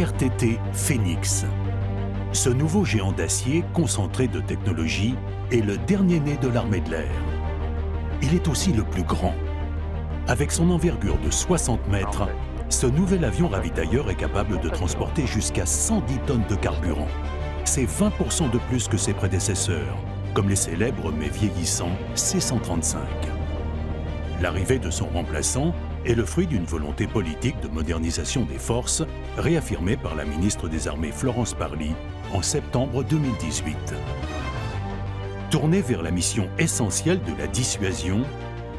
MRTT Phénix. Ce nouveau géant d'acier concentré de technologie est le dernier né de l'armée de l'air. Il est aussi le plus grand. Avec son envergure de 60 mètres, ce nouvel avion ravitailleur est capable de transporter jusqu'à 110 tonnes de carburant. C'est 20% de plus que ses prédécesseurs, comme les célèbres mais vieillissants C-135. L'arrivée de son remplaçant est le fruit d'une volonté politique de modernisation des forces, réaffirmée par la ministre des Armées Florence Parly en septembre 2018. Tournée vers la mission essentielle de la dissuasion,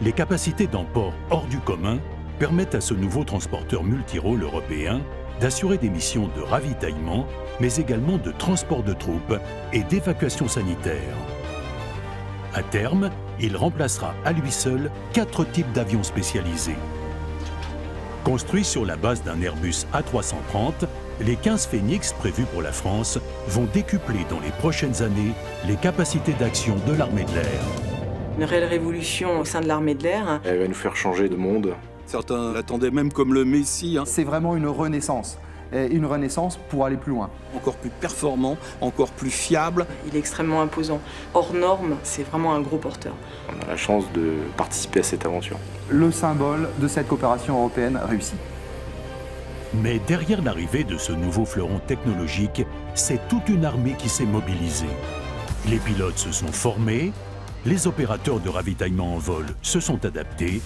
les capacités d'emport hors du commun permettent à ce nouveau transporteur multirôle européen d'assurer des missions de ravitaillement, mais également de transport de troupes et d'évacuation sanitaire. À terme, il remplacera à lui seul 4 types d'avions spécialisés. Construits sur la base d'un Airbus A330, les 15 Phénix prévus pour la France vont décupler dans les prochaines années les capacités d'action de l'armée de l'air. Une réelle révolution au sein de l'armée de l'air. Elle va nous faire changer de monde. Certains l'attendaient même comme le Messie. C'est vraiment une renaissance. Et une renaissance pour aller plus loin. Encore plus performant, encore plus fiable. Il est extrêmement imposant. Hors norme, c'est vraiment un gros porteur. On a la chance de participer à cette aventure. Le symbole de cette coopération européenne réussie. Mais derrière l'arrivée de ce nouveau fleuron technologique, c'est toute une armée qui s'est mobilisée. Les pilotes se sont formés, les opérateurs de ravitaillement en vol se sont adaptés,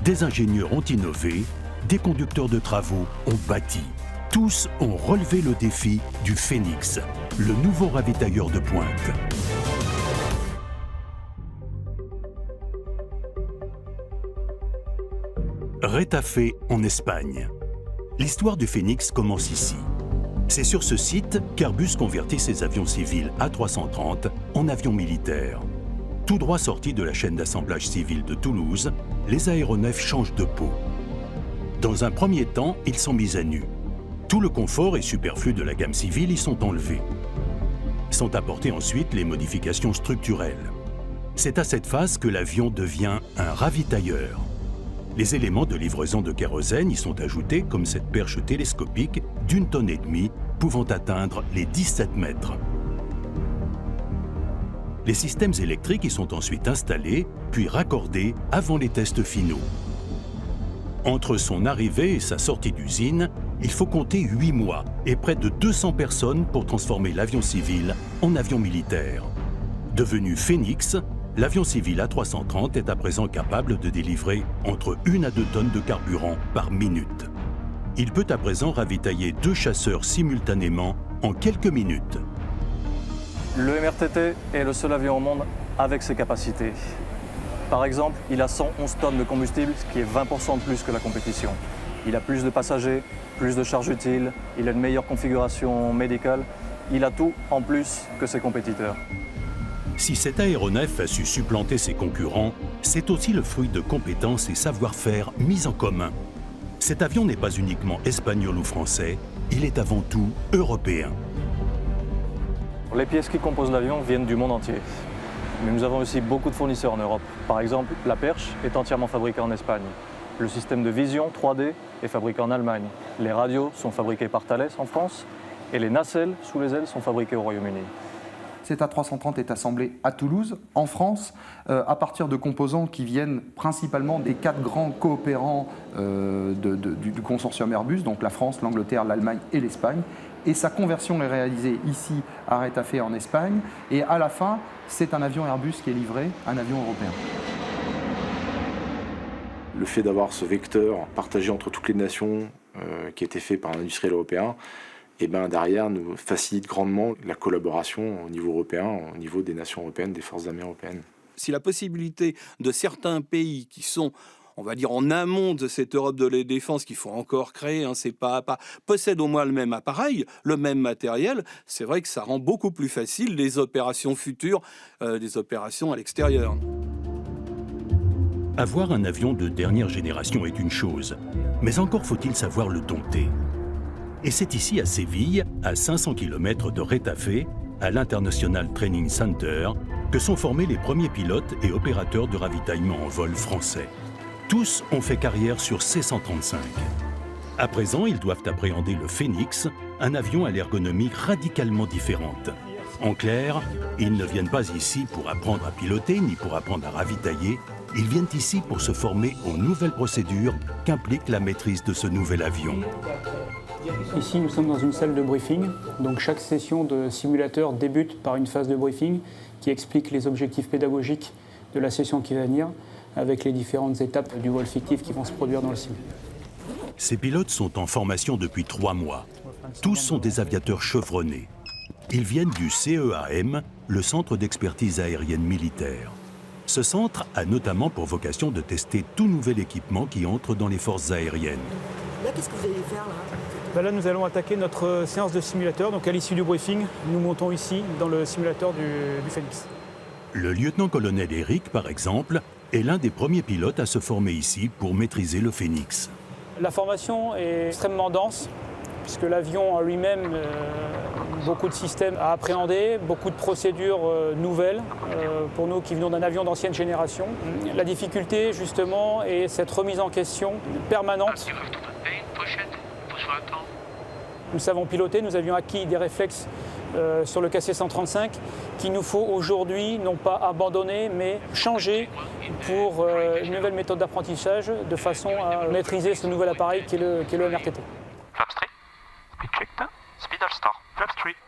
des ingénieurs ont innové, des conducteurs de travaux ont bâti. Tous ont relevé le défi du Phénix, le nouveau ravitailleur de pointe. Retafe en Espagne. L'histoire du Phénix commence ici. C'est sur ce site qu'Airbus convertit ses avions civils A330 en avions militaires. Tout droit sortis de la chaîne d'assemblage civil de Toulouse, les aéronefs changent de peau. Dans un premier temps, ils sont mis à nu. Tout le confort et superflu de la gamme civile y sont enlevés. Sont apportées ensuite les modifications structurelles. C'est à cette phase que l'avion devient un ravitailleur. Les éléments de livraison de kérosène y sont ajoutés comme cette perche télescopique d'1,5 tonne pouvant atteindre les 17 mètres. Les systèmes électriques y sont ensuite installés, puis raccordés avant les tests finaux. Entre son arrivée et sa sortie d'usine, il faut compter 8 mois et près de 200 personnes pour transformer l'avion civil en avion militaire. Devenu Phénix, l'avion civil A330 est à présent capable de délivrer entre 1 à 2 tonnes de carburant par minute. Il peut à présent ravitailler 2 chasseurs simultanément en quelques minutes. Le MRTT est le seul avion au monde avec ces capacités. Par exemple, il a 111 tonnes de combustible, ce qui est 20% de plus que la compétition. Il a plus de passagers, plus de charges utiles, il a une meilleure configuration médicale, il a tout en plus que ses compétiteurs. Si cet aéronef a su supplanter ses concurrents, c'est aussi le fruit de compétences et savoir-faire mis en commun. Cet avion n'est pas uniquement espagnol ou français, il est avant tout européen. Les pièces qui composent l'avion viennent du monde entier. Mais nous avons aussi beaucoup de fournisseurs en Europe. Par exemple, la perche est entièrement fabriquée en Espagne. Le système de vision 3D est fabriqué en Allemagne. Les radios sont fabriquées par Thales en France. Et les nacelles sous les ailes sont fabriquées au Royaume-Uni. Cet A330 est assemblé à Toulouse, en France, à partir de composants qui viennent principalement des 4 grands coopérants du consortium Airbus, donc la France, l'Angleterre, l'Allemagne et l'Espagne. Et sa conversion est réalisée ici à Retafe en Espagne. Et à la fin, c'est un avion Airbus qui est livré, un avion européen. Le fait d'avoir ce vecteur partagé entre toutes les nations qui a été fait par un industriel européen, et derrière nous facilite grandement la collaboration au niveau européen, au niveau des nations européennes, des forces armées européennes. Si la possibilité de certains pays qui sont, on va dire, en amont de cette Europe de la défense qu'il faut encore créer, possèdent au moins le même appareil, le même matériel, c'est vrai que ça rend beaucoup plus facile les opérations futures, des opérations à l'extérieur. Avoir un avion de dernière génération est une chose, mais encore faut-il savoir le dompter. Et c'est ici à Séville, à 500 km de Retafe, à l'International Training Center, que sont formés les premiers pilotes et opérateurs de ravitaillement en vol français. Tous ont fait carrière sur C-135. À présent, ils doivent appréhender le Phénix, un avion à l'ergonomie radicalement différente. En clair, ils ne viennent pas ici pour apprendre à piloter ni pour apprendre à ravitailler. Ils viennent ici pour se former aux nouvelles procédures qu'implique la maîtrise de ce nouvel avion. Ici, nous sommes dans une salle de briefing. Donc chaque session de simulateur débute par une phase de briefing qui explique les objectifs pédagogiques de la session qui va venir avec les différentes étapes du vol fictif qui vont se produire dans le sim. Ces pilotes sont en formation depuis 3 mois. Tous sont des aviateurs chevronnés. Ils viennent du CEAM, le Centre d'expertise aérienne militaire. Ce centre a notamment pour vocation de tester tout nouvel équipement qui entre dans les forces aériennes. Là, qu'est-ce que vous allez faire là? Là, nous allons attaquer notre séance de simulateur. Donc à l'issue du briefing, nous montons ici dans le simulateur du Phénix. Le lieutenant-colonel Eric, par exemple, est l'un des premiers pilotes à se former ici pour maîtriser le Phénix. La formation est extrêmement dense, puisque l'avion en lui-même, beaucoup de systèmes à appréhender, beaucoup de procédures nouvelles pour nous qui venons d'un avion d'ancienne génération. La difficulté, justement, est cette remise en question permanente. Nous savons piloter, nous avions acquis des réflexes sur le KC-135 qu'il nous faut aujourd'hui non pas abandonner mais changer pour une nouvelle méthode d'apprentissage de façon à maîtriser ce nouvel appareil qui est le MRTT.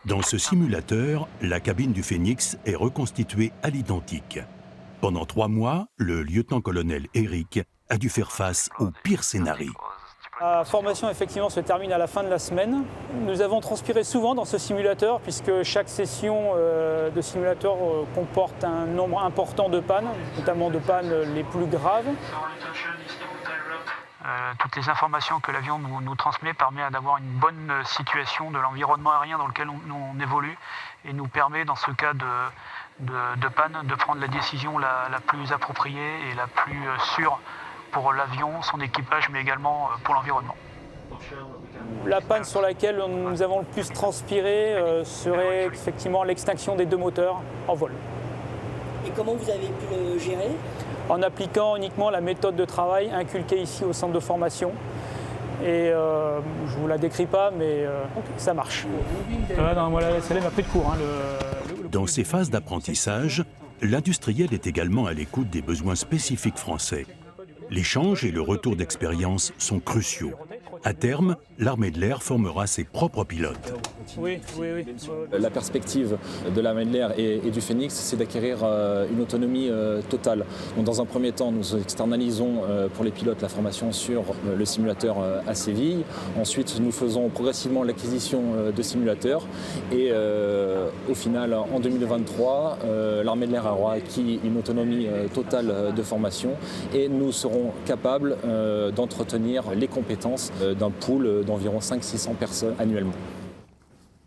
Dans ce simulateur, la cabine du Phénix est reconstituée à l'identique. Pendant 3 mois, le lieutenant-colonel Eric a dû faire face au pire scénario. La formation effectivement se termine à la fin de la semaine. Nous avons transpiré souvent dans ce simulateur puisque chaque session de simulateur comporte un nombre important de pannes, notamment de pannes les plus graves. Toutes les informations que l'avion nous transmet permettent d'avoir une bonne situation de l'environnement aérien dans lequel on évolue et nous permet dans ce cas de panne de prendre la décision la plus appropriée et la plus sûre pour l'avion, son équipage, mais également pour l'environnement. La panne sur laquelle nous avons le plus transpiré serait effectivement l'extinction des 2 moteurs en vol. Et comment vous avez pu le gérer? En appliquant uniquement la méthode de travail inculquée ici au centre de formation. Et je ne vous la décris pas, mais ça marche. Voilà, celle-là m'a pris de court. Dans ces phases d'apprentissage, l'industriel est également à l'écoute des besoins spécifiques français. L'échange et le retour d'expérience sont cruciaux. À terme, l'armée de l'air formera ses propres pilotes. Oui. La perspective de l'armée de l'air et du Phénix, c'est d'acquérir une autonomie totale. Donc, dans un premier temps, nous externalisons pour les pilotes la formation sur le simulateur à Séville. Ensuite, nous faisons progressivement l'acquisition de simulateurs. Et au final, en 2023, l'armée de l'air aura acquis une autonomie totale de formation et nous serons capables d'entretenir les compétences d'un pool d'environ 500-600 personnes annuellement.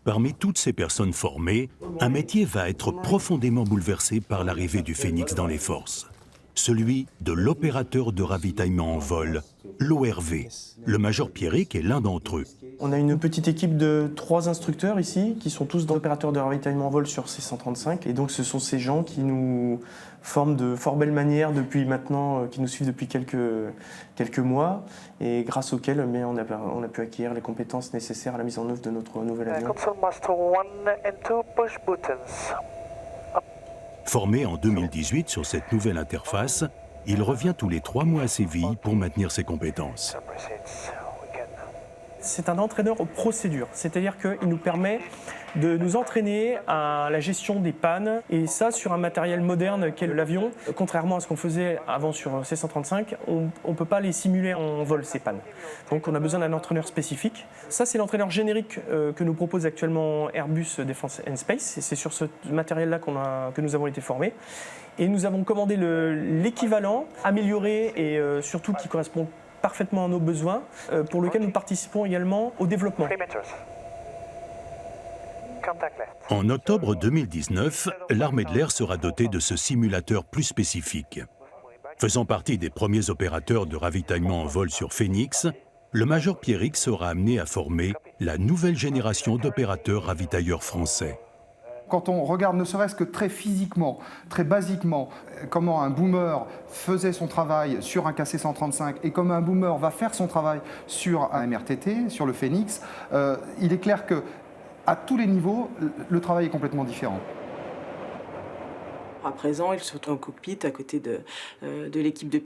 Parmi toutes ces personnes formées, un métier va être profondément bouleversé par l'arrivée du Phénix dans les forces. Celui de l'opérateur de ravitaillement en vol, l'ORV. Le major Pierrick est l'un d'entre eux. On a une petite équipe de 3 instructeurs ici, qui sont tous opérateurs de ravitaillement en vol sur C-135. Et donc ce sont ces gens qui nous forment de fort belle manière depuis maintenant, qui nous suivent depuis quelques mois, et grâce auxquels on a pu acquérir les compétences nécessaires à la mise en œuvre de notre nouvel avion. Formé en 2018 sur cette nouvelle interface, il revient tous les 3 mois à Séville pour maintenir ses compétences. C'est un entraîneur aux procédures, c'est-à-dire qu'il nous permet de nous entraîner à la gestion des pannes, et ça sur un matériel moderne qu'est l'avion. Contrairement à ce qu'on faisait avant sur C-135, on ne peut pas les simuler en vol, ces pannes. Donc on a besoin d'un entraîneur spécifique. Ça, c'est l'entraîneur générique que nous propose actuellement Airbus Defence and Space, et c'est sur ce matériel-là que nous avons été formés. Et nous avons commandé l'équivalent amélioré et surtout qui correspond parfaitement à nos besoins, pour lequel nous participons également au développement. En octobre 2019, l'armée de l'air sera dotée de ce simulateur plus spécifique. Faisant partie des premiers opérateurs de ravitaillement en vol sur Phénix, le major Pierrick sera amené à former la nouvelle génération d'opérateurs ravitailleurs français. Quand on regarde ne serait-ce que très physiquement, très basiquement, comment un boomer faisait son travail sur un KC-135 et comment un boomer va faire son travail sur un MRTT, sur le Phénix, il est clair qu'à tous les niveaux, le travail est complètement différent. À présent, il se retrouve au cockpit à côté de l'équipe de